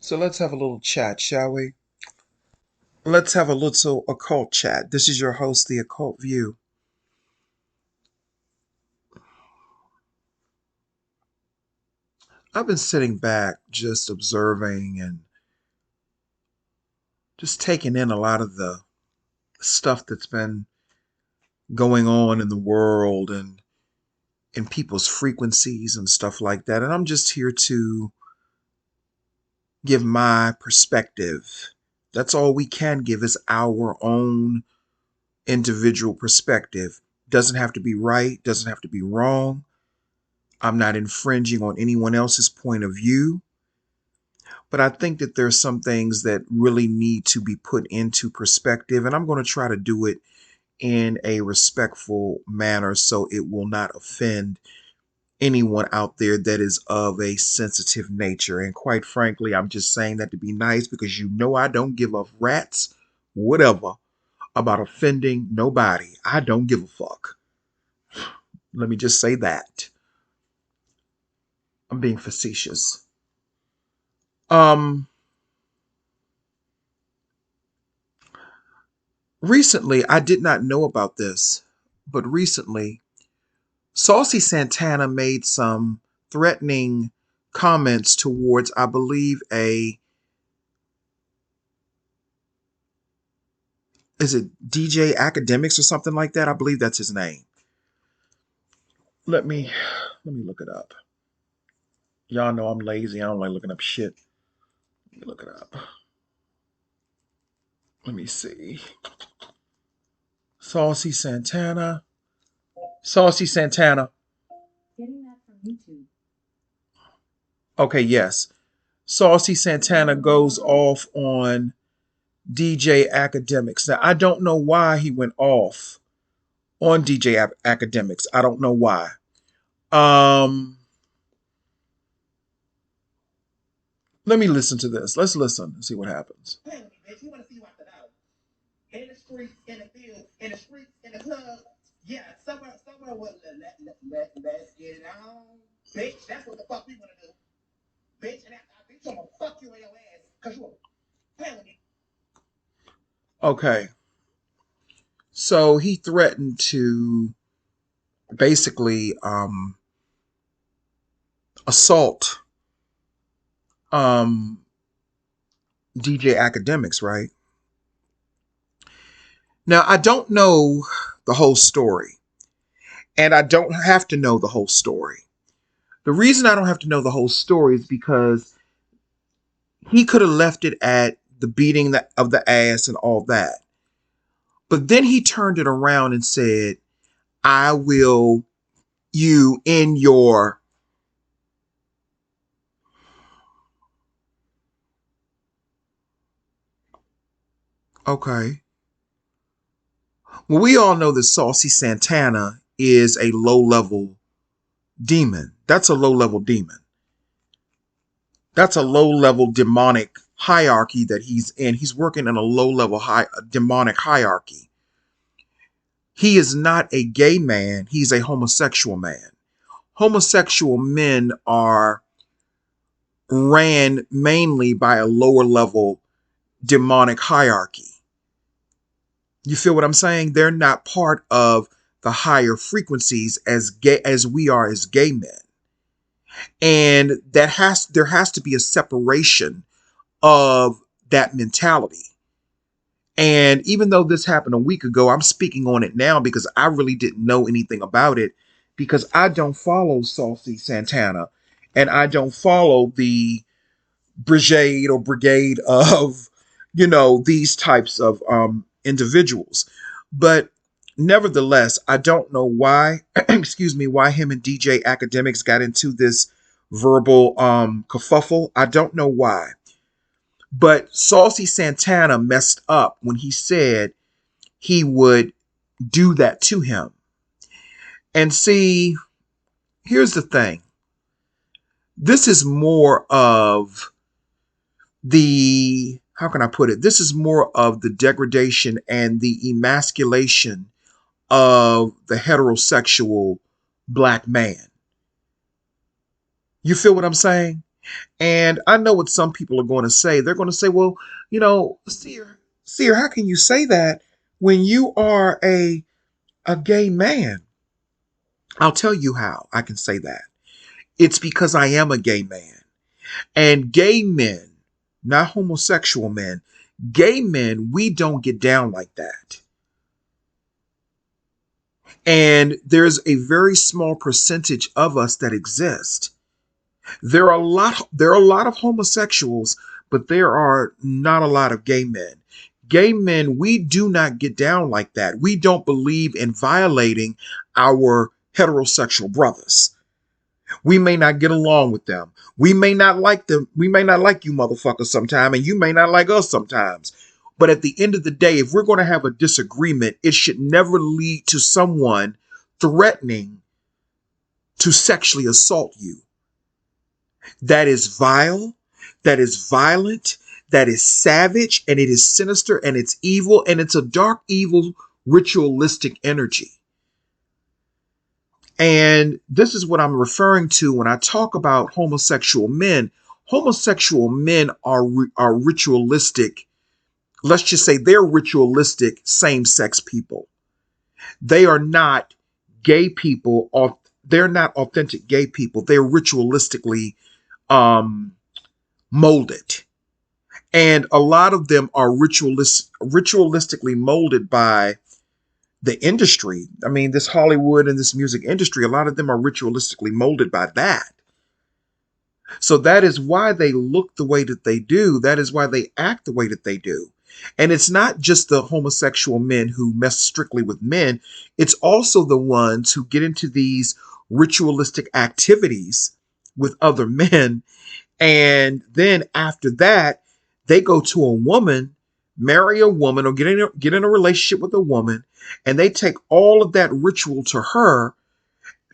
So let's have a little chat, shall we? Let's have a little occult chat. This is your host, The Occult View. I've been sitting back just observing and just taking in a lot of the stuff that's been going on in the world and in people's frequencies and stuff like that. And I'm just here to give my perspective. That's all we can give is our own individual perspective. Doesn't have to be right, doesn't have to be wrong. I'm not infringing on anyone else's point of view, but I think that there's some things that really need to be put into perspective, and I'm going to try to do it in a respectful manner so it will not offend anyone out there that is of a sensitive nature. And quite frankly, I'm just saying that to be nice because you know I don't give a rat's whatever about offending nobody. I don't give a fuck. Let me just say that. I'm being facetious. Um Recently, I did not know about this, but recently, Saucy Santana made some threatening comments towards, I believe, is it DJ Academics or something like that? I believe that's his name. Let me let me look it up. Y'all know I'm lazy. I don't like looking up shit. Let me look it up. Let me see. Saucy Santana. Saucy Santana. Getting that from YouTube. Okay, yes. Saucy Santana goes off on DJ Academics. Now, I don't know why he went off on DJ Academics. I don't know why. Um, Let me listen to this. Let's listen and see what happens. Hey, bitch, you want to see what in the streets, in the field, in the streets, in the club. Yeah, somewhere let's get it on. Bitch, that's what the fuck we want to do. Bitch, and bitch, I'm gonna fuck you in your ass because you a playing with me. Okay. So he threatened to basically assault um, DJ Academics, right? Now, I don't know the whole story, and I don't have to know the whole story. The reason I don't have to know the whole story is because he could have left it at the beating of the ass and all that. But then he turned it around and said, I will you in your. Okay. Well, we all know that Saucy Santana is a low level demon. That's a low level demon. That's a low level demonic hierarchy that he's in. He's working in a low level demonic hierarchy. He is not a gay man, he's a homosexual man. Homosexual men are ran mainly by a lower level demonic hierarchy. You feel what I'm saying? They're not part of the higher frequencies as gay as we are as gay men. And there has to be a separation of that mentality. And even though this happened a week ago, I'm speaking on it now because I really didn't know anything about it because I don't follow Saucy Santana and I don't follow the brigade of, these types of individuals. But nevertheless, I don't know why, excuse me, why him and DJ Academics got into this verbal kerfuffle. I don't know why. But Saucy Santana messed up when he said he would do that to him. And see, here's the thing. This is more of how can I put it? This is more of the degradation and the emasculation of the heterosexual black man. You feel what I'm saying? And I know what some people are going to say. They're going to say, well, Seer, how can you say that when you are a gay man? I'll tell you how I can say that. It's because I am a gay man. And gay men, not homosexual men, gay men, we don't get down like that. And there's a very small percentage of us that exist. There are a lot of homosexuals, but there are not a lot of gay men. Gay men, we do not get down like that. We don't believe in violating our heterosexual brothers. We may not get along with them. We may not like them. We may not like you motherfuckers sometime, and you may not like us sometimes. But at the end of the day, if we're going to have a disagreement, it should never lead to someone threatening to sexually assault you. That is vile, that is violent, that is savage, and it is sinister, and it's evil, and it's a dark, evil, ritualistic energy. And this is what I'm referring to when I talk about homosexual men. Homosexual men are ritualistic. Let's just say they're ritualistic same-sex people. They are not gay people, or they're not authentic gay people. They're ritualistically molded. And a lot of them are ritualistically molded by the industry. I mean, this Hollywood and this music industry, a lot of them are ritualistically molded by that. So that is why they look the way that they do. That is why they act the way that they do. And it's not just the homosexual men who mess strictly with men. It's also the ones who get into these ritualistic activities with other men. And then after that, they go to a woman, marry a woman, or get in a relationship with a woman, and they take all of that ritual to her,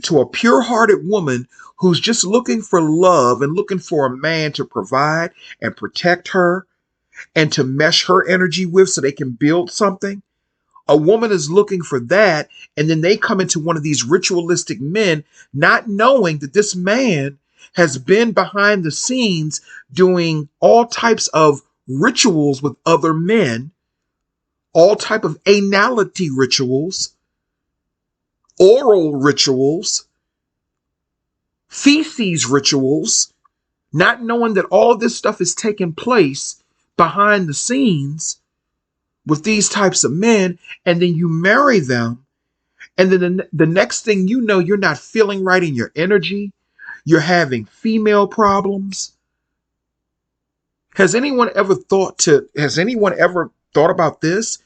to a pure-hearted woman who's just looking for love and looking for a man to provide and protect her and to mesh her energy with so they can build something. A woman is looking for that, and then they come into one of these ritualistic men, not knowing that this man has been behind the scenes doing all types of rituals with other men, all type of anality rituals, oral rituals, feces rituals, not knowing that all this stuff is taking place behind the scenes with these types of men. And then you marry them, and then the next thing you know, you're not feeling right in your energy. You're having female problems. Has anyone ever thought about this?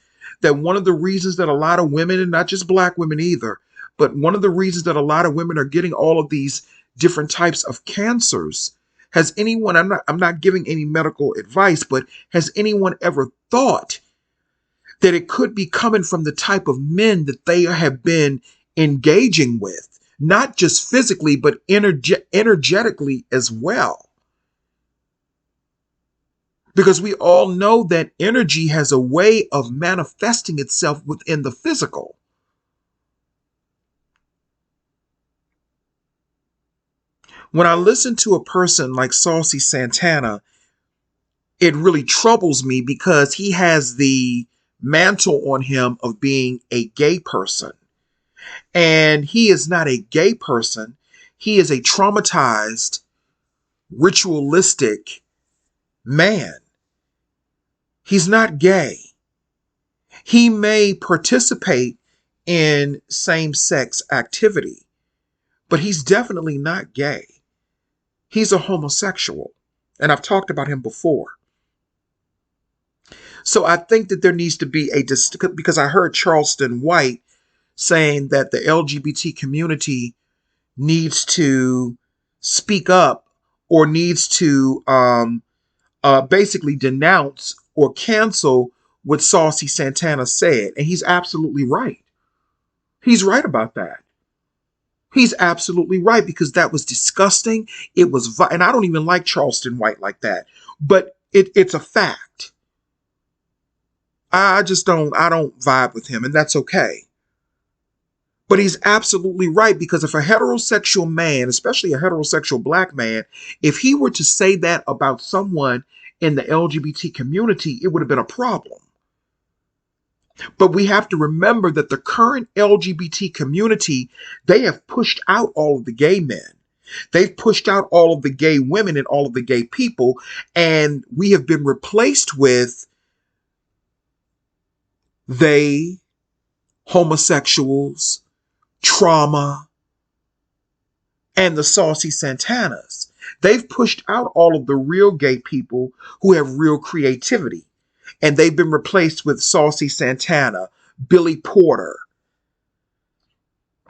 That one of the reasons that a lot of women, and not just black women either, but one of the reasons that a lot of women are getting all of these different types of cancers. Has anyone, I'm not giving any medical advice, but has anyone ever thought that it could be coming from the type of men that they have been engaging with? Not just physically, but energetically as well. Because we all know that energy has a way of manifesting itself within the physical. When I listen to a person like Saucy Santana, it really troubles me because he has the mantle on him of being a gay person. And he is not a gay person. He is a traumatized, ritualistic man. He's not gay. He may participate in same-sex activity, but he's definitely not gay. He's a homosexual, and I've talked about him before. So I think that there needs to be because I heard Charleston White saying that the LGBT community needs to speak up or needs to basically denounce or cancel what Saucy Santana said. And he's absolutely right. He's right about that. He's absolutely right, because that was disgusting. It was, and I don't even like Charleston White like that, but it's a fact. I don't vibe with him, and that's okay. But he's absolutely right, because if a heterosexual man, especially a heterosexual black man, if he were to say that about someone in the LGBT community, it would have been a problem. But we have to remember that the current LGBT community, they have pushed out all of the gay men. They've pushed out all of the gay women and all of the gay people, and we have been replaced with they, homosexuals, trauma, and the Saucy Santanas. They've pushed out all of the real gay people who have real creativity, and they've been replaced with Saucy Santana, Billy Porter.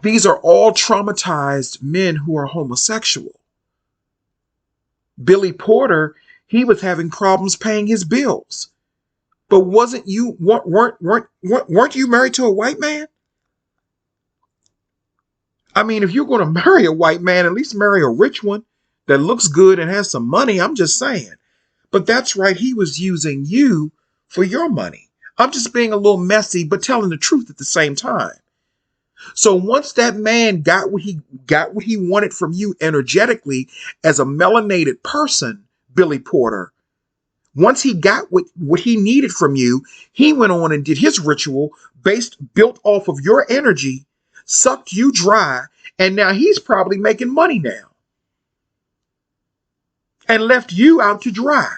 These are all traumatized men who are homosexual. Billy Porter, he was having problems paying his bills. But weren't you married to a white man? I mean, if you're going to marry a white man, at least marry a rich one that looks good and has some money. I'm just saying. But that's right. He was using you for your money. I'm just being a little messy, but telling the truth at the same time. So once that man got what he wanted from you energetically as a melanated person, Billy Porter, once he got what he needed from you, he went on and did his ritual built off of your energy, sucked you dry, and now he's probably making money now. And left you out to dry.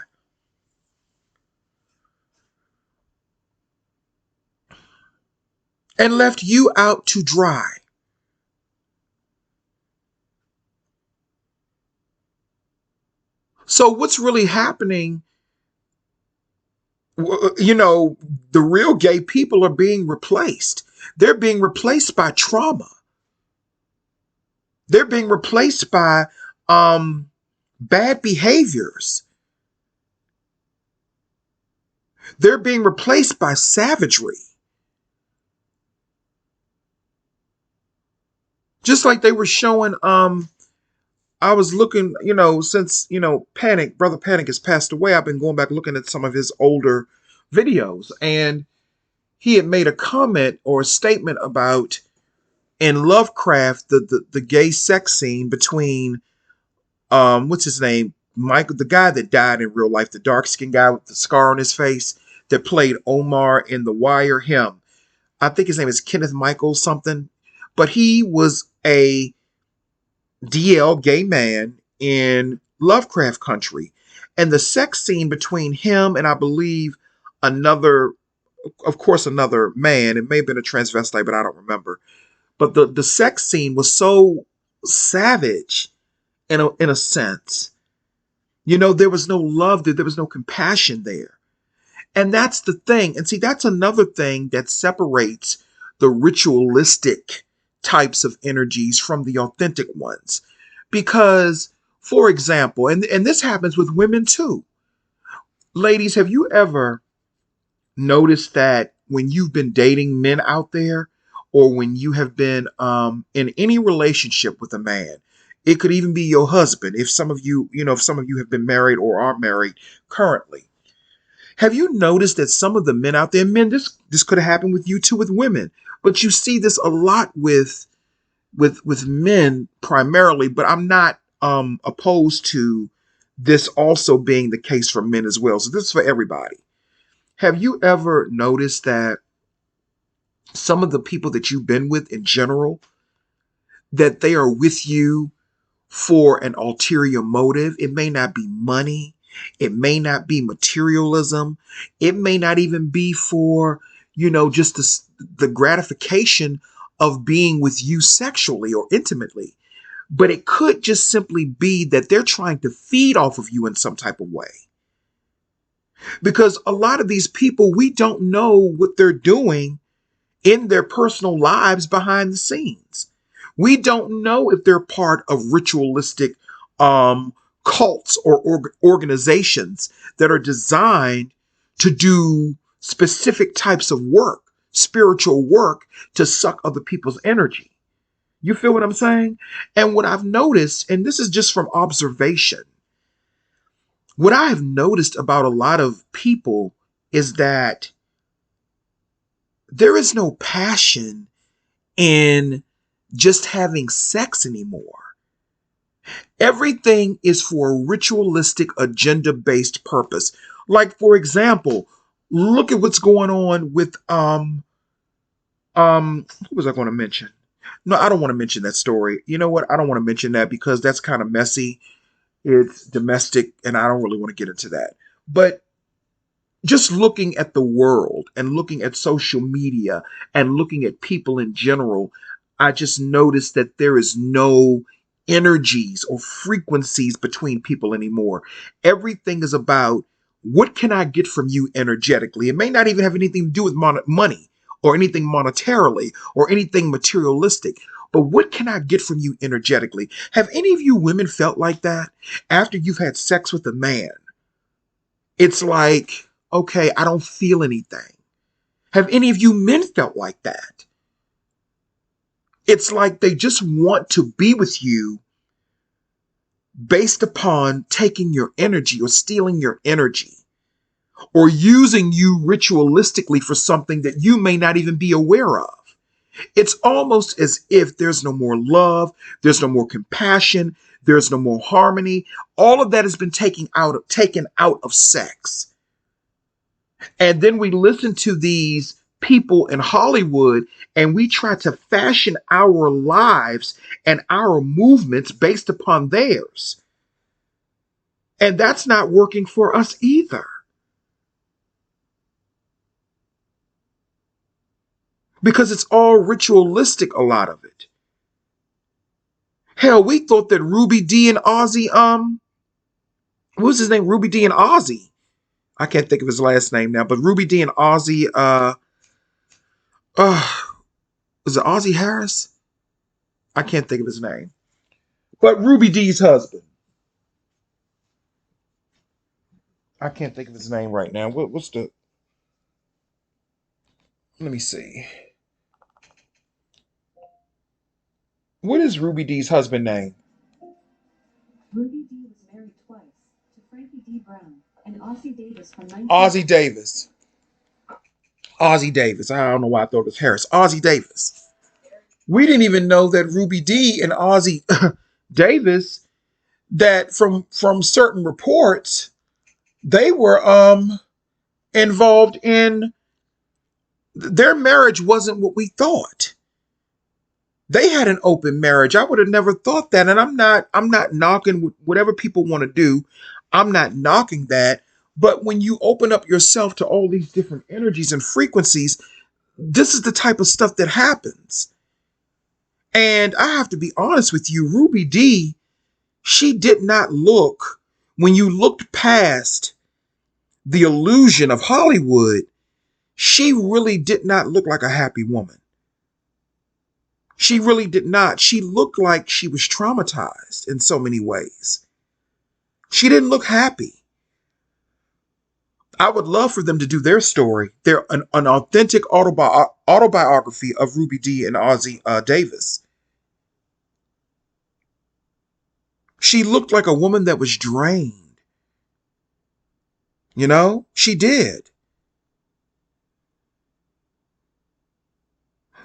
And left you out to dry. So what's really happening? You know, the real gay people are being replaced. They're being replaced by trauma. They're being replaced by bad behaviors. They're being replaced by savagery. Just like they were showing, I was looking, since, Brother Panic has passed away, I've been going back looking at some of his older videos, and he had made a comment or a statement about in Lovecraft, the gay sex scene between, what's his name? Michael, the guy that died in real life, the dark skinned guy with the scar on his face that played Omar in The Wire, him. I think his name is Kenneth Michael something, but he was a DL gay man in Lovecraft country. And the sex scene between him and I believe another, of course, another man, it may have been a transvestite, but I don't remember. But the sex scene was so savage in a sense. There was no love there. There was no compassion there. And that's the thing. And see, that's another thing that separates the ritualistic types of energies from the authentic ones. Because, for example, and this happens with women too. Ladies, have you ever noticed that when you've been dating men out there, or when you have been in any relationship with a man, it could even be your husband, if some of you have been married or are married currently. Have you noticed that some of the men out there, men, this could have happened with you too, with women, but you see this a lot with men primarily, but I'm not opposed to this also being the case for men as well. So this is for everybody. Have you ever noticed that some of the people that you've been with in general, that they are with you for an ulterior motive? It may not be money. It may not be materialism. It may not even be for, just the gratification of being with you sexually or intimately. But it could just simply be that they're trying to feed off of you in some type of way. Because a lot of these people, we don't know what they're doing in their personal lives behind the scenes. We don't know if they're part of ritualistic cults or organizations that are designed to do specific types of work, spiritual work, to suck other people's energy. You feel what I'm saying? And what I've noticed, and this is just from observation, what I have noticed about a lot of people is that there is no passion in just having sex anymore. Everything is for a ritualistic, agenda-based purpose. Like, for example, look at what's going on with who was I going to mention? No, I don't want to mention that story. You know what? I don't want to mention that because that's kind of messy. It's domestic, and I don't really want to get into that. But just looking at the world and looking at social media and looking at people in general, I just noticed that there is no energies or frequencies between people anymore. Everything is about what can I get from you energetically? It may not even have anything to do with money or anything monetarily or anything materialistic. But what can I get from you energetically? Have any of you women felt like that after you've had sex with a man? It's like, okay, I don't feel anything. Have any of you men felt like that? It's like they just want to be with you based upon taking your energy or stealing your energy or using you ritualistically for something that you may not even be aware of. It's almost as if there's no more love, there's no more compassion, there's no more harmony. All of that has been taken out of sex. And then we listen to these people in Hollywood and we try to fashion our lives and our movements based upon theirs. And that's not working for us either. Because it's all ritualistic, a lot of it. Hell, we thought that Ruby D and Ozzy, what was his name? Ruby D and Ozzy. I can't think of his last name now, but Ruby D and Ozzy, was it Ozzy Harris? I can't think of his name. But Ruby D's husband. I can't think of his name right now. What's the... Let me see. What is Ruby D's husband name? Ruby D was married twice, to Frankie D. Brown and Ossie Davis from 19... Ozzy Davis. Ozzy Davis. I don't know why I thought it was Harris. Ozzy Davis. We didn't even know that Ruby D and Ozzy Davis, that from certain reports, they were involved in... Their marriage wasn't what we thought. They had an open marriage. I would have never thought that. And I'm not knocking whatever people want to do. I'm not knocking that. But when you open up yourself to all these different energies and frequencies, this is the type of stuff that happens. And I have to be honest with you, Ruby D, she did not look, when you looked past the illusion of Hollywood, she really did not look like a happy woman. She really did not. She looked like she was traumatized in so many ways. She didn't look happy. I would love for them to do their story, an authentic autobiography of Ruby D and Ozzy Davis. She looked like a woman that was drained. You know, she did.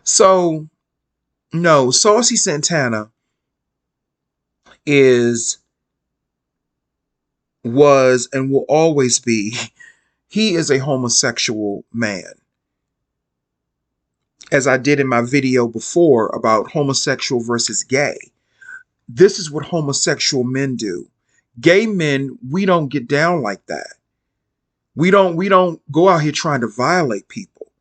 So, no, Saucy Santana was, and will always be, he is a homosexual man. As I did in my video before about homosexual versus gay. This is what homosexual men do. Gay men, we don't get down like that. We don't go out here trying to violate people.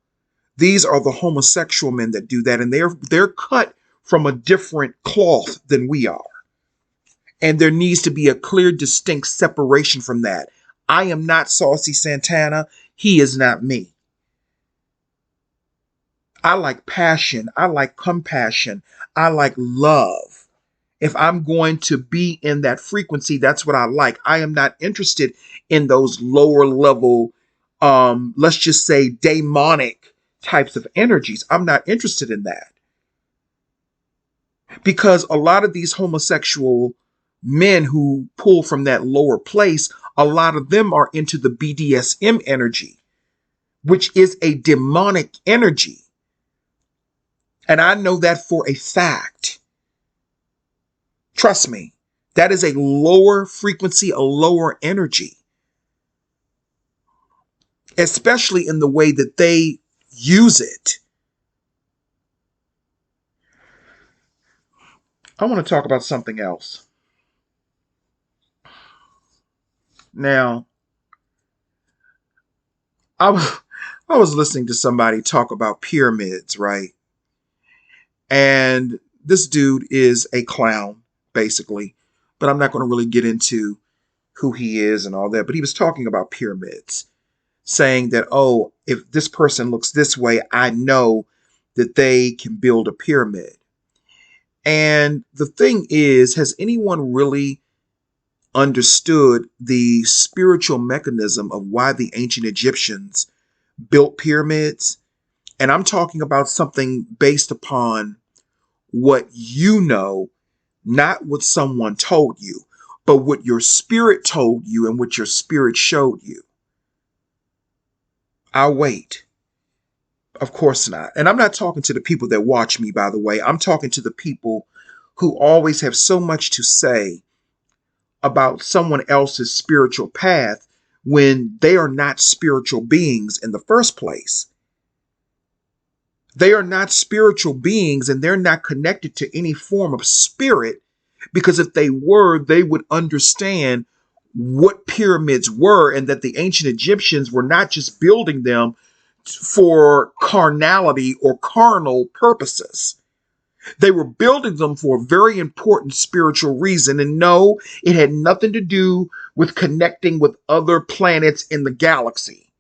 These are the homosexual men that do that, and they're cut from a different cloth than we are. And there needs to be a clear, distinct separation from that. I am not Saucy Santana. He is not me. I like passion. I like compassion. I like love. If I'm going to be in that frequency, that's what I like. I am not interested in those lower level, let's just say demonic types of energies. I'm not interested in that. Because a lot of these homosexual men who pull from that lower place, a lot of them are into the BDSM energy, which is a demonic energy. And I know that for a fact. Trust me, that is a lower frequency, a lower energy, especially in the way that they use it. I want to talk about something else. Now, I was, I was listening to somebody talk about pyramids, right? And this dude is a clown, basically. But I'm not going to really get into who he is and all that. But he was talking about pyramids, saying that, oh, if this person looks this way, I know that they can build a pyramid. And the thing is, has anyone really understood the spiritual mechanism of why the ancient Egyptians built pyramids? And I'm talking about something based upon what you know, not what someone told you, but what your spirit told you and what your spirit showed you. I'll wait. Of course not. And I'm not talking to the people that watch me, by the way. I'm talking to the people who always have so much to say about someone else's spiritual path when they are not spiritual beings in the first place. They are not spiritual beings and they're not connected to any form of spirit, because if they were, they would understand what pyramids were and that the ancient Egyptians were not just building them for carnality or carnal purposes. They were building them for a very important spiritual reason. And no, it had nothing to do with connecting with other planets in the galaxy.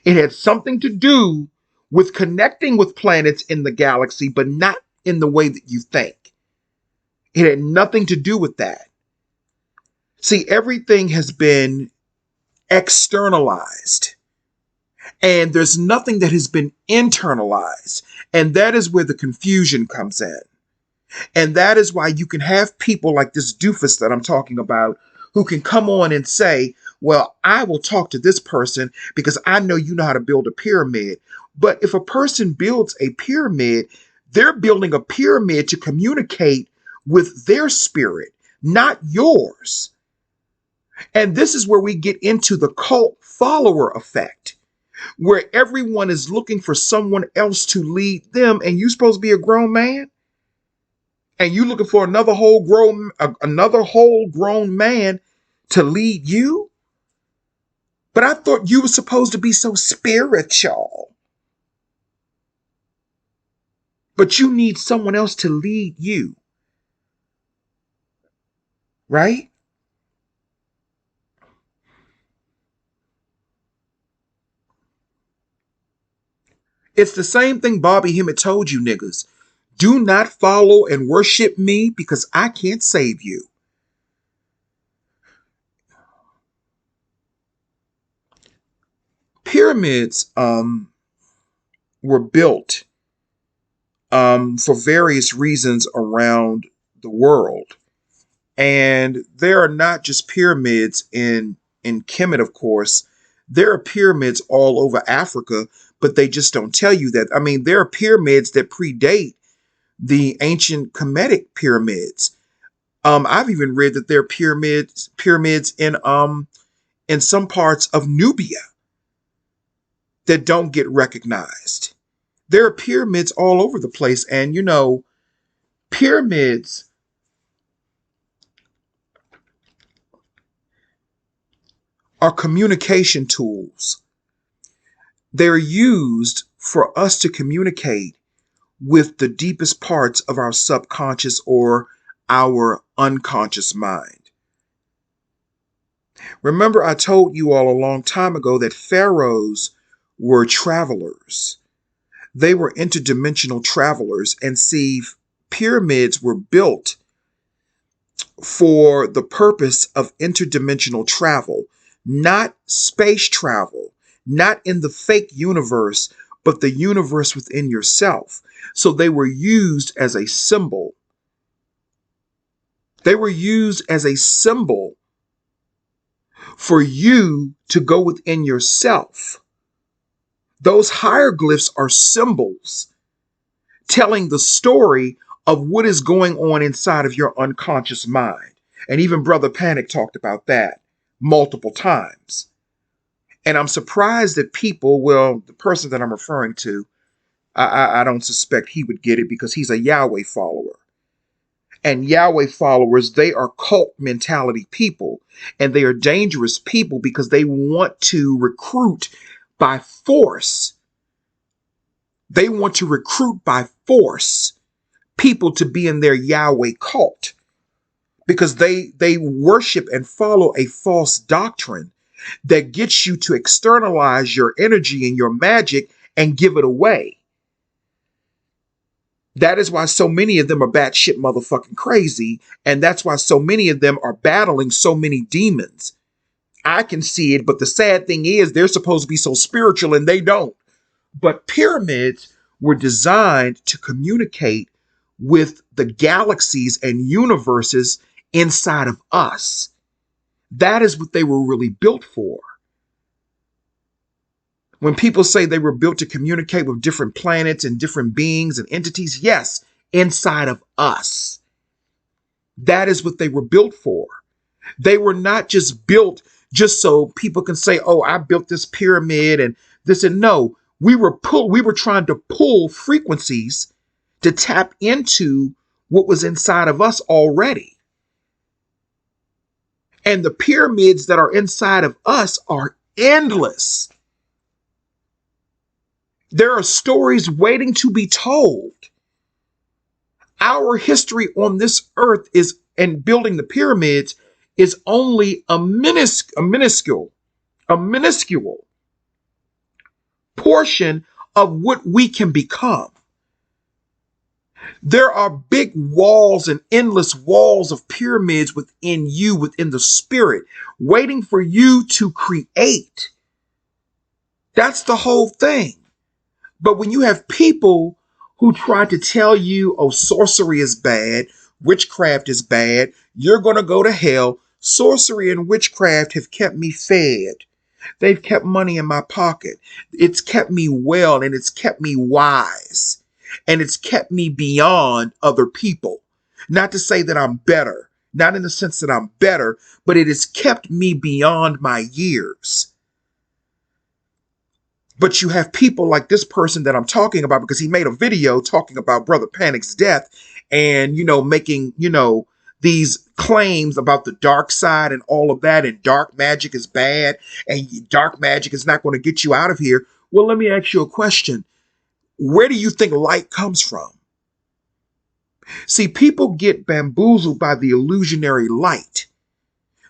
It had something to do with connecting with planets in the galaxy, but not in the way that you think. It had nothing to do with that. See, everything has been externalized, and there's nothing that has been internalized. And that is where the confusion comes in. And that is why you can have people like this doofus that I'm talking about who can come on and say, well, I will talk to this person because I know you know how to build a pyramid. But if a person builds a pyramid, they're building a pyramid to communicate with their spirit, not yours. And this is where we get into the cult follower effect, where everyone is looking for someone else to lead them. And you're supposed to be a grown man? And you looking for another whole grown man to lead you? But I thought you were supposed to be so spiritual. But you need someone else to lead you, right? It's the same thing Bobby Hemmett told you niggas. Do not follow and worship me because I can't save you. Pyramids were built for various reasons around the world. And there are not just pyramids in Kemet, of course. There are pyramids all over Africa, but they just don't tell you that. I mean, there are pyramids that predate the ancient Kemetic pyramids. I've even read that there are pyramids in some parts of Nubia that don't get recognized. There are pyramids all over the place, and you know, pyramids are communication tools. They're used for us to communicate with the deepest parts of our subconscious or our unconscious mind. Remember, I told you all a long time ago that pharaohs were travelers. They were interdimensional travelers. And see, pyramids were built for the purpose of interdimensional travel, not space travel, not in the fake universe, but the universe within yourself. So they were used as a symbol. They were used as a symbol for you to go within yourself. Those hieroglyphs are symbols telling the story of what is going on inside of your unconscious mind. And even Brother Panic talked about that multiple times. And I'm surprised that people, well, the person that I'm referring to, I don't suspect he would get it because he's a Yahweh follower. And Yahweh followers, they are cult mentality people, and they are dangerous people because they want to recruit by force. They want to recruit by force people to be in their Yahweh cult because they worship and follow a false doctrine that gets you to externalize your energy and your magic and give it away. That is why so many of them are batshit motherfucking crazy. And that's why so many of them are battling so many demons. I can see it, but the sad thing is they're supposed to be so spiritual and they don't. But pyramids were designed to communicate with the galaxies and universes inside of us. That is what they were really built for. When people say they were built to communicate with different planets and different beings and entities, yes, inside of us. That is what they were built for. They were not just built just so people can say, oh, I built this pyramid and this and no. We were trying to pull frequencies to tap into what was inside of us already. And the pyramids that are inside of us are endless. There are stories waiting to be told. Our history on this earth is, and building the pyramids is only a minuscule portion of what we can become. There are big walls and endless walls of pyramids within you, within the spirit, waiting for you to create. That's the whole thing. But when you have people who try to tell you, oh, sorcery is bad, witchcraft is bad, you're going to go to hell. Sorcery and witchcraft have kept me fed. They've kept money in my pocket. It's kept me well and it's kept me wise. And it's kept me beyond other people. Not to say that I'm better, not in the sense that I'm better, but it has kept me beyond my years. But you have people like this person that I'm talking about because he made a video talking about Brother Panic's death and, making, these claims about the dark side and all of that, and dark magic is bad and dark magic is not going to get you out of here. Well, let me ask you a question. Where do you think light comes from? See, people get bamboozled by the illusionary light.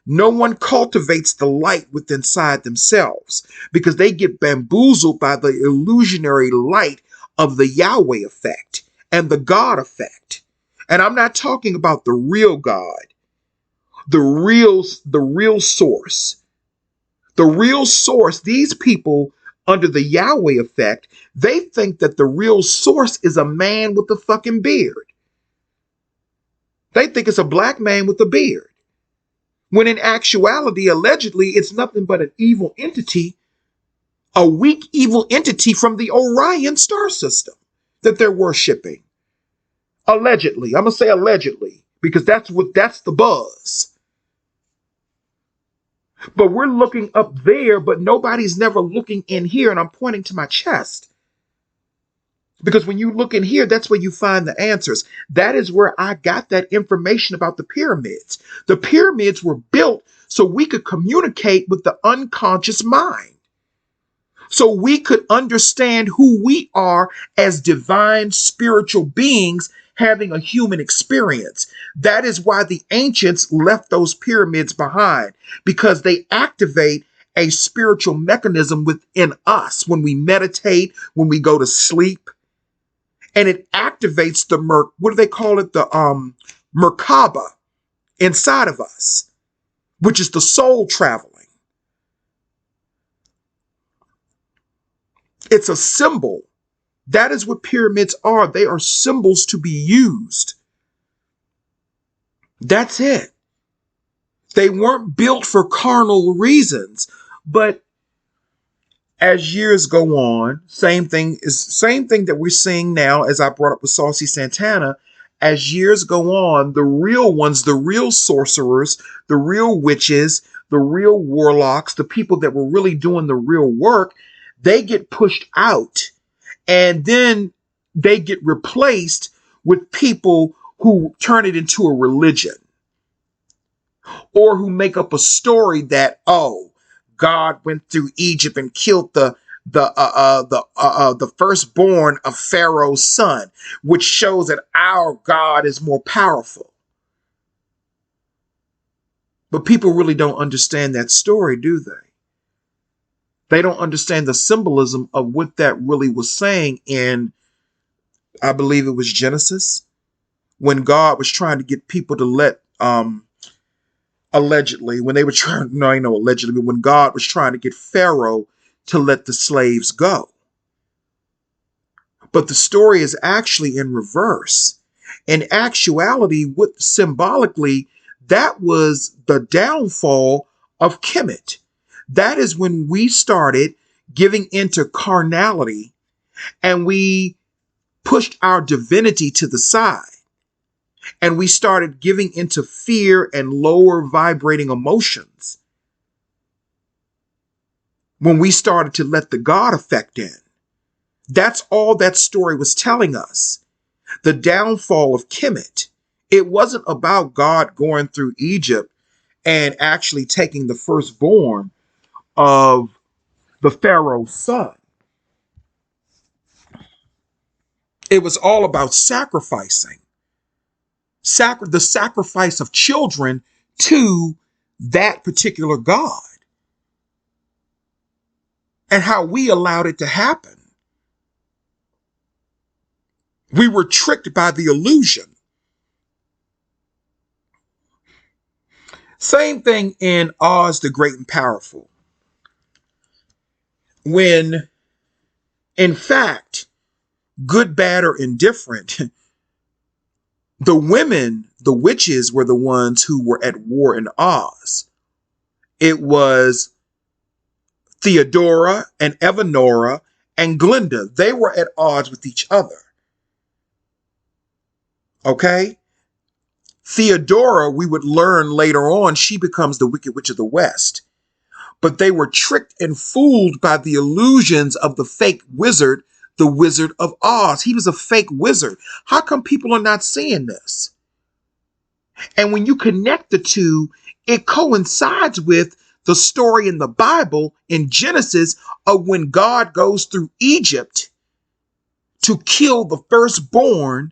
No one cultivates the light within inside themselves because they get bamboozled by the illusionary light of the Yahweh effect and the God effect. And I'm not talking about the real God, the real source. The real source, these people under the Yahweh effect, they think that the real source is a man with a fucking beard. They think it's a black man with a beard. When in actuality, allegedly, it's nothing but an evil entity, a weak evil entity from the Orion star system that they're worshiping. Allegedly. I'm going to say allegedly because that's the buzz. But we're looking up there, but nobody's never looking in here, and I'm pointing to my chest. Because when you look in here, that's where you find the answers. That is where I got that information about the pyramids. The pyramids were built so we could communicate with the unconscious mind. So we could understand who we are as divine spiritual beings having a human experience. That is why the ancients left those pyramids behind, because they activate a spiritual mechanism within us when we meditate, when we go to sleep. And it activates the what do they call it? The Merkaba inside of us, which is the soul traveling. It's a symbol. That is what pyramids are. They are symbols to be used. That's it. They weren't built for carnal reasons, but As years go on, same thing that we're seeing now, as I brought up with Saucy Santana. As years go on, the real ones, the real sorcerers, the real witches, the real warlocks, the people that were really doing the real work, they get pushed out, and then they get replaced with people who turn it into a religion, or who make up a story that, oh, God went through Egypt and killed the firstborn of Pharaoh's son, which shows that our God is more powerful. But people really don't understand that story, do they? They don't understand the symbolism of what that really was saying in, I believe it was Genesis, when God was trying to get people to let allegedly, when they were trying, no, I know allegedly, but when God was trying to get Pharaoh to let the slaves go. But the story is actually in reverse. In actuality, what symbolically, that was the downfall of Kemet. That is when we started giving into carnality, and we pushed our divinity to the side. And we started giving into fear and lower vibrating emotions when we started to let the God effect in. That's all that story was telling us. The downfall of Kemet. It wasn't about God going through Egypt and actually taking the firstborn of the Pharaoh's son. It was all about sacrificing. The sacrifice of children to that particular God, and how we allowed it to happen. We were tricked by the illusion. Same thing in Oz the Great and Powerful, when in fact, good, bad, or indifferent, the women, the witches, were the ones who were at war in Oz. It was Theodora and Evanora and Glinda. They were at odds with each other. Okay? Theodora, we would learn later on, she becomes the Wicked Witch of the West. But they were tricked and fooled by the illusions of the fake wizard, the Wizard of Oz. He was a fake wizard. How come people are not seeing this? And when you connect the two, it coincides with the story in the Bible in Genesis of when God goes through Egypt to kill the firstborn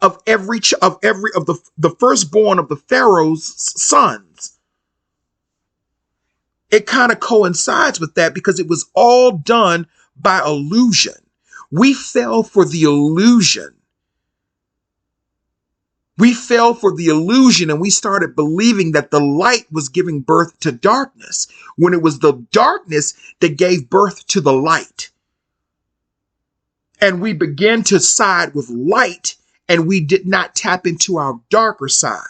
of the firstborn of the Pharaoh's sons. It kind of coincides with that because it was all done by illusion. We fell for the illusion. We fell for the illusion, and we started believing that the light was giving birth to darkness, when it was the darkness that gave birth to the light. And we began to side with light, and we did not tap into our darker side.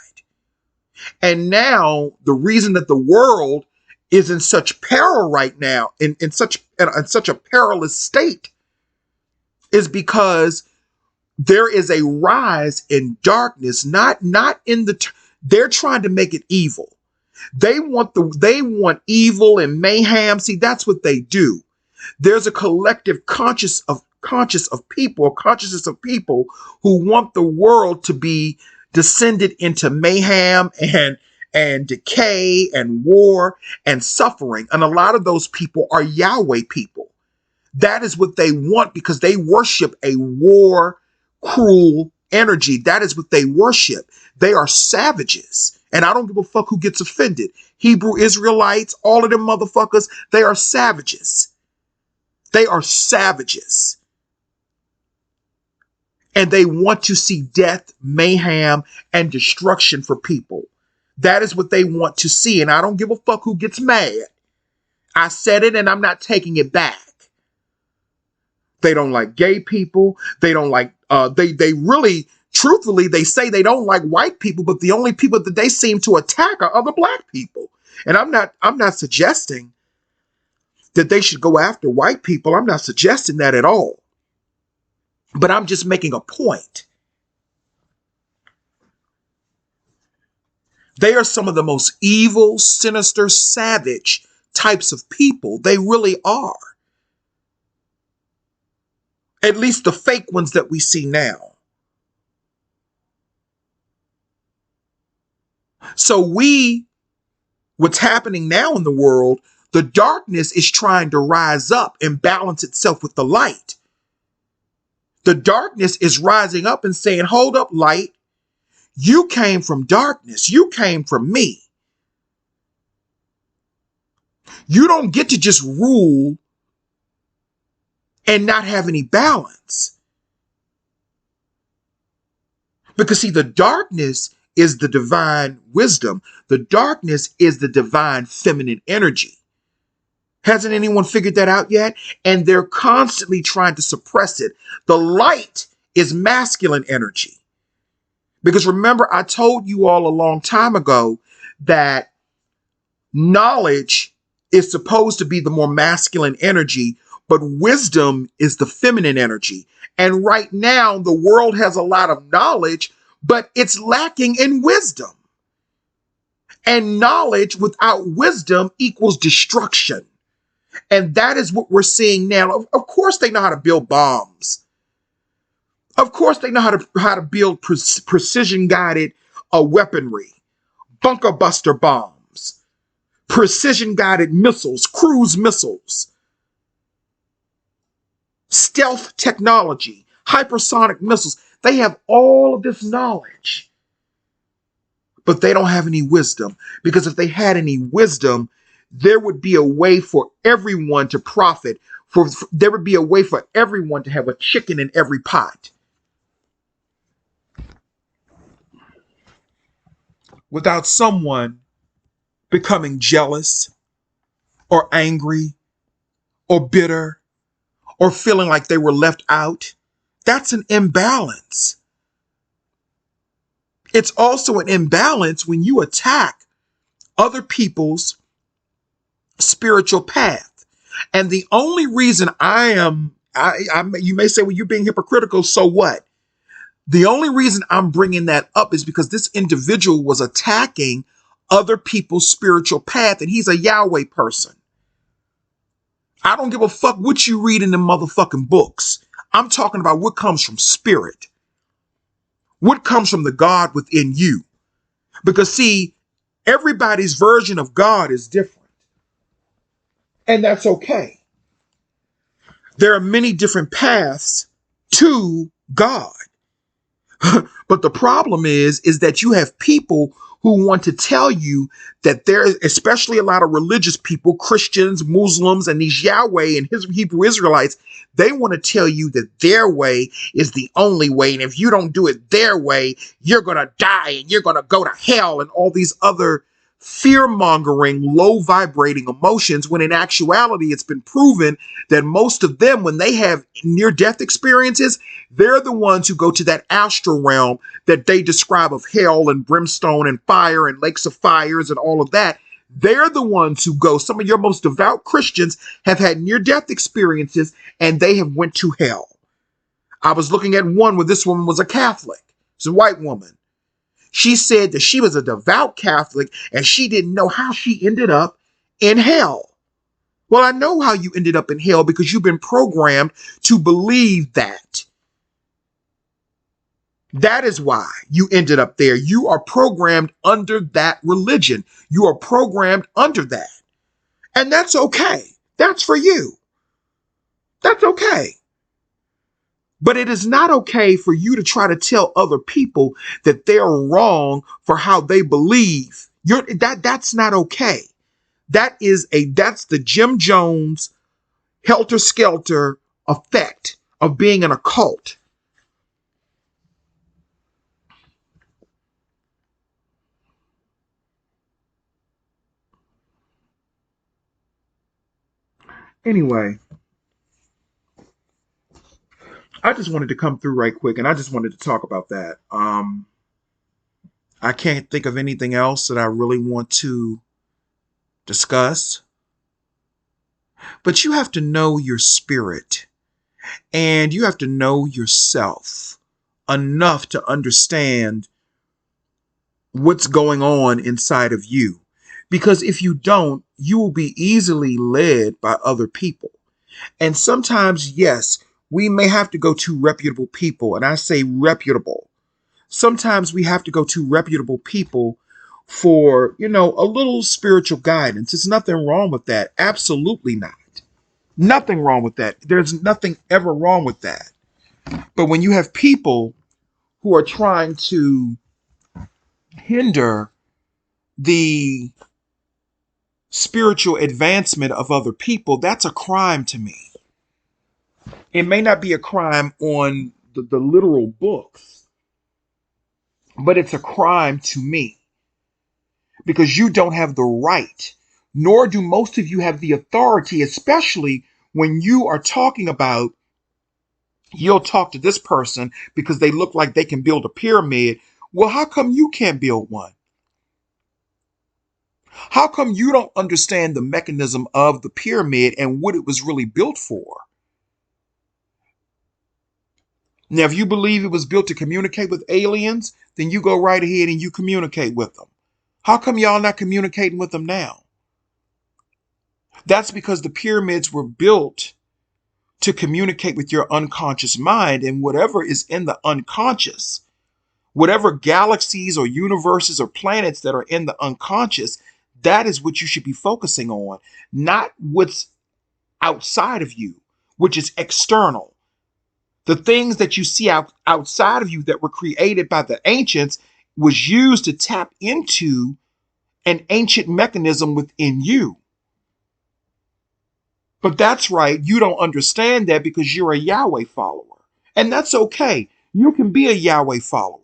And now the reason that the world is in such peril right now, in such a perilous state, is because there is a rise in darkness, not in they're trying to make it evil. They want evil and mayhem. See, that's what they do. There's a collective consciousness of people who want the world to be descended into mayhem and decay and war and suffering. And a lot of those people are Yahweh people. That is what they want, because they worship a war, cruel energy. That is what they worship. They are savages. And I don't give a fuck who gets offended. Hebrew Israelites, all of them motherfuckers, they are savages. They are savages. And they want to see death, mayhem, and destruction for people. That is what they want to see. And I don't give a fuck who gets mad. I said it and I'm not taking it back. They don't like gay people. They don't like, they really, truthfully, they say they don't like white people, but the only people that they seem to attack are other black people. And I'm not suggesting that they should go after white people. I'm not suggesting that at all. But I'm just making a point. They are some of the most evil, sinister, savage types of people. They really are. At least the fake ones that we see now. So what's happening now in the world, the darkness is trying to rise up and balance itself with the light. The darkness is rising up and saying, hold up, light. You came from darkness. You came from me. You don't get to just rule and not have any balance. Because see, the darkness is the divine wisdom. The darkness is the divine feminine energy. Hasn't anyone figured that out yet? And they're constantly trying to suppress it. The light is masculine energy. Because remember, I told you all a long time ago that knowledge is supposed to be the more masculine energy, but wisdom is the feminine energy. And right now, the world has a lot of knowledge, but it's lacking in wisdom. And knowledge without wisdom equals destruction. And that is what we're seeing now. Of course, they know how to build bombs. Of course, they know how to build precision-guided weaponry, bunker buster bombs, precision-guided missiles, cruise missiles, stealth technology, hypersonic missiles. They have all of this knowledge, but they don't have any wisdom. Because if they had any wisdom, there would be a way for everyone to profit. There would be a way for everyone to have a chicken in every pot. Without someone becoming jealous or angry or bitter or feeling like they were left out. That's an imbalance. It's also an imbalance when you attack other people's spiritual path. And the only reason you may say, well, you're being hypocritical, so what? The only reason I'm bringing that up is because this individual was attacking other people's spiritual path, and he's a Yahweh person. I don't give a fuck what you read in the motherfucking books. I'm talking about what comes from spirit. What comes from the God within you. Because see, everybody's version of God is different. And that's okay. There are many different paths to God. But the problem is that you have people who want to tell you that there, especially a lot of religious people, Christians, Muslims, and these Yahweh and his Hebrew Israelites, they want to tell you that their way is the only way. And if you don't do it their way, you're going to die and you're going to go to hell and all these other fear-mongering, low-vibrating emotions, when in actuality, it's been proven that most of them, when they have near-death experiences, they're the ones who go to that astral realm that they describe of hell and brimstone and fire and lakes of fires and all of that. They're the ones who go. Some of your most devout Christians have had near-death experiences and they have went to hell. I was looking at one where this woman was a Catholic. It's a white woman. She said that she was a devout Catholic and she didn't know how she ended up in hell. Well, I know how you ended up in hell because you've been programmed to believe that. That is why you ended up there. You are programmed under that religion. You are programmed under that. And that's okay. That's for you. That's okay. But it is not okay for you to try to tell other people that they're wrong for how they believe. That's not okay. That's the Jim Jones helter-skelter effect of being in a cult. Anyway, I just wanted to come through right quick and I just wanted to talk about that. I can't think of anything else that I really want to discuss. But you have to know your spirit and you have to know yourself enough to understand what's going on inside of you. Because if you don't, you will be easily led by other people. And sometimes, yes, we may have to go to reputable people. And I say reputable. Sometimes we have to go to reputable people for, a little spiritual guidance. There's nothing wrong with that. Absolutely not. Nothing wrong with that. There's nothing ever wrong with that. But when you have people who are trying to hinder the spiritual advancement of other people, that's a crime to me. It may not be a crime on the literal books, but it's a crime to me because you don't have the right, nor do most of you have the authority, especially when you are talking about you'll talk to this person because they look like they can build a pyramid. Well, how come you can't build one? How come you don't understand the mechanism of the pyramid and what it was really built for? Now, if you believe it was built to communicate with aliens, then you go right ahead and you communicate with them. How come y'all not communicating with them now? That's because the pyramids were built to communicate with your unconscious mind, and whatever is in the unconscious, whatever galaxies or universes or planets that are in the unconscious, that is what you should be focusing on, not what's outside of you, which is external. The things that you see outside of you that were created by the ancients was used to tap into an ancient mechanism within you. But that's right, you don't understand that because you're a Yahweh follower. And that's okay. You can be a Yahweh follower.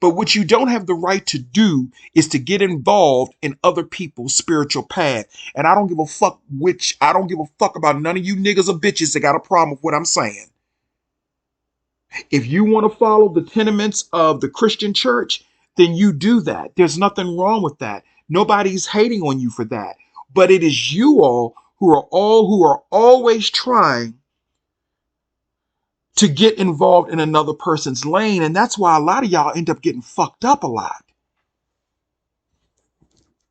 But what you don't have the right to do is to get involved in other people's spiritual path. And I don't give a fuck about none of you niggas or bitches that got a problem with what I'm saying. If you want to follow the tenements of the Christian church, then you do that. There's nothing wrong with that. Nobody's hating on you for that. But it is you all who are always trying to get involved in another person's lane. And that's why a lot of y'all end up getting fucked up a lot.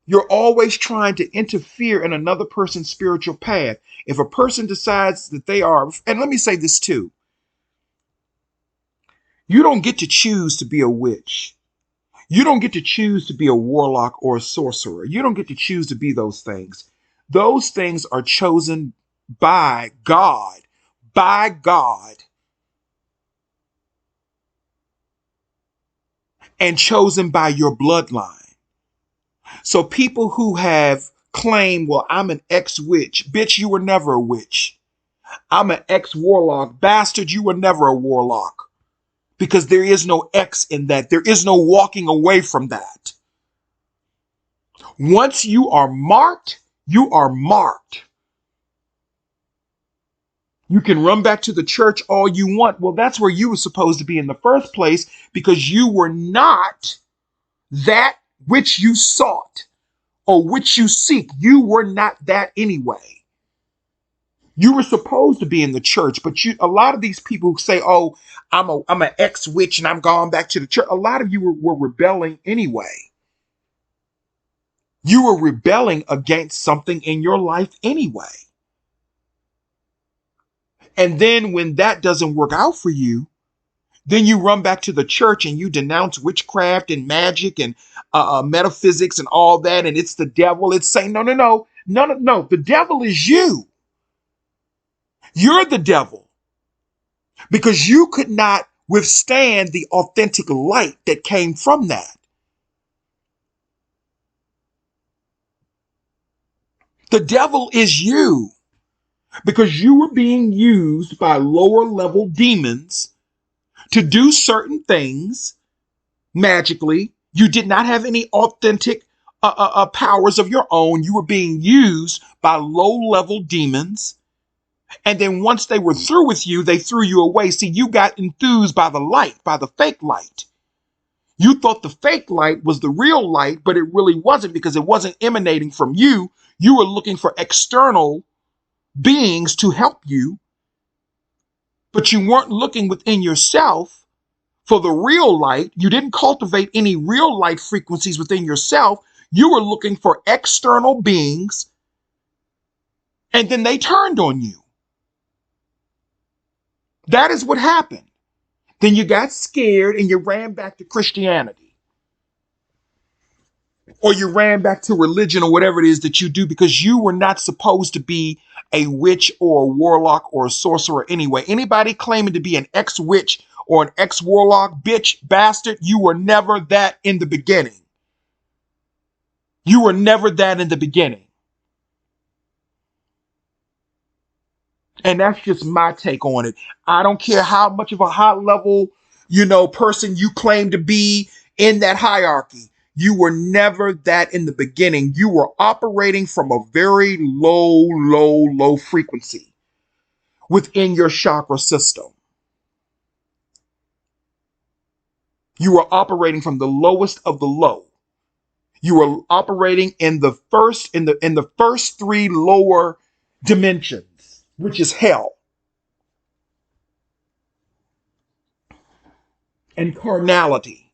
You're always trying to interfere in another person's spiritual path. If a person decides that they are, and let me say this too, you don't get to choose to be a witch. You don't get to choose to be a warlock or a sorcerer. You don't get to choose to be those things. Those things are chosen by God, and chosen by your bloodline. So people who have claimed, well, I'm an ex-witch. Bitch, you were never a witch. I'm an ex-warlock. Bastard, you were never a warlock. Because there is no X in that. There is no walking away from that. Once you are marked, you are marked. You can run back to the church all you want. Well, that's where you were supposed to be in the first place because you were not that which you sought or which you seek. You were not that anyway. You were supposed to be in the church, but a lot of these people who say, oh, I'm an ex-witch and I'm going back to the church. A lot of you were rebelling anyway. You were rebelling against something in your life anyway. And then when that doesn't work out for you, then you run back to the church and you denounce witchcraft and magic and metaphysics and all that. And it's the devil. It's saying, no. The devil is you. You're the devil because you could not withstand the authentic light that came from that. The devil is you because you were being used by lower level demons to do certain things magically. You did not have any authentic powers of your own. You were being used by low level demons. And then once they were through with you, they threw you away. See, you got enthused by the light, by the fake light. You thought the fake light was the real light, but it really wasn't because it wasn't emanating from you. You were looking for external beings to help you, but you weren't looking within yourself for the real light. You didn't cultivate any real light frequencies within yourself. You were looking for external beings, and then they turned on you. That is what happened. Then you got scared and you ran back to Christianity, or you ran back to religion or whatever it is that you do, because you were not supposed to be a witch or a warlock or a sorcerer anyway. Anybody claiming to be an ex-witch or an ex-warlock, bitch, bastard, you were never that in the beginning. You were never that in the beginning. And that's just my take on it. I don't care how much of a high level, person you claim to be in that hierarchy. You were never that in the beginning. You were operating from a very low frequency within your chakra system. You were operating from the lowest of the low. You were operating in the first three lower dimensions, which is hell and carnality.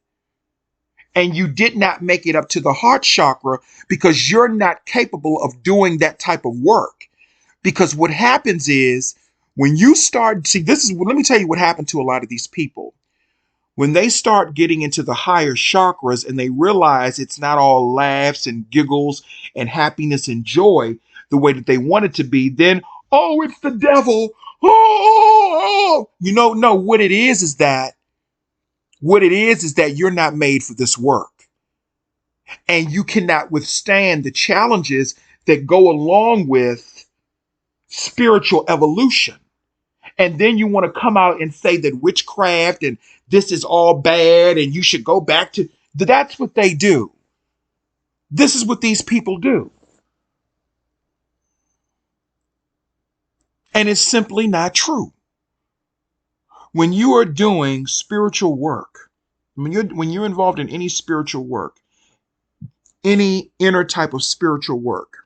And you did not make it up to the heart chakra because you're not capable of doing that type of work. Because what happens is when you start, let me tell you what happened to a lot of these people. When they start getting into the higher chakras and they realize it's not all laughs and giggles and happiness and joy the way that they want it to be, then, oh, it's the devil. Oh, no, what it is that you're not made for this work. And you cannot withstand the challenges that go along with spiritual evolution. And then you want to come out and say that witchcraft and this is all bad and you should go back to, that's what they do. This is what these people do. And it's simply not true. When you are doing spiritual work, when you're involved in any spiritual work, any inner type of spiritual work,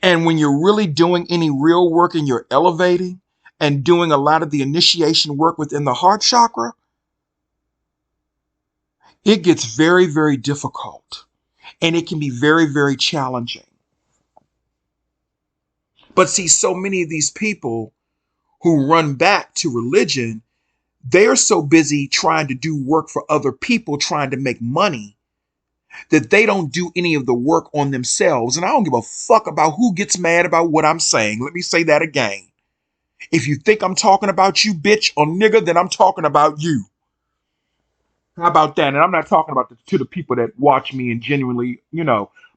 and when you're really doing any real work and you're elevating and doing a lot of the initiation work within the heart chakra, it gets very, very difficult and it can be very, very challenging. But see, so many of these people who run back to religion, they're so busy trying to do work for other people, trying to make money, that they don't do any of the work on themselves. And I don't give a fuck about who gets mad about what I'm saying. Let me say that again. If you think I'm talking about you, bitch or nigga, then I'm talking about you. How about that? And I'm not talking about to the people that watch me and genuinely,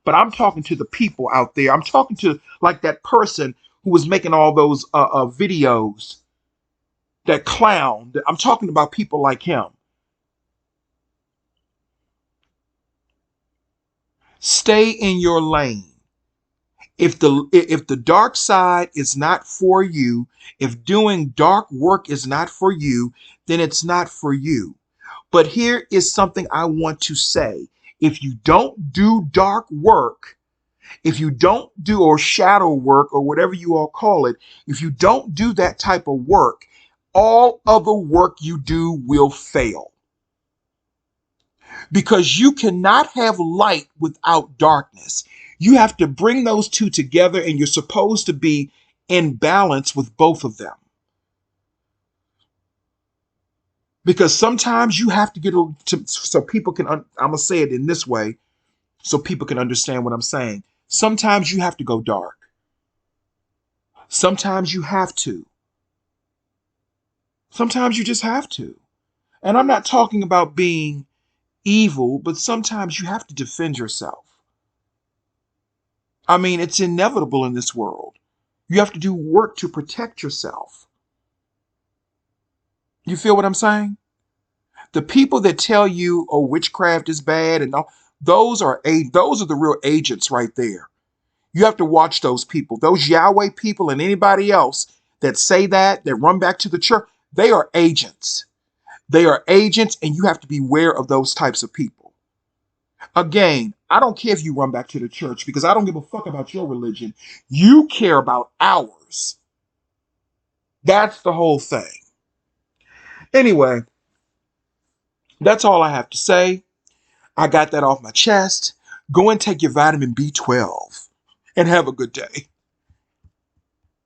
but I'm talking to the people out there. I'm talking to like that person who was making all those videos, that clown. I'm talking about people like him. Stay in your lane. If the dark side is not for you, if doing dark work is not for you, then it's not for you. But here is something I want to say. If you don't do dark work, if you don't do or shadow work or whatever you all call it, if you don't do that type of work, all other work you do will fail. Because you cannot have light without darkness. You have to bring those two together, and you're supposed to be in balance with both of them. Because sometimes you have to get so people can, I'm going to say it in this way, so people can understand what I'm saying. Sometimes you have to go dark. Sometimes you have to. Sometimes you just have to. And I'm not talking about being evil, but sometimes you have to defend yourself. I mean, it's inevitable in this world. You have to do work to protect yourself. You feel what I'm saying? The people that tell you, oh, witchcraft is bad and all, those are the real agents right there. You have to watch those people. Those Yahweh people and anybody else that say that run back to the church, they are agents. They are agents, and you have to be aware of those types of people. Again, I don't care if you run back to the church because I don't give a fuck about your religion. You care about ours. That's the whole thing. Anyway, that's all I have to say. I got that off my chest. Go and take your vitamin B12 and have a good day.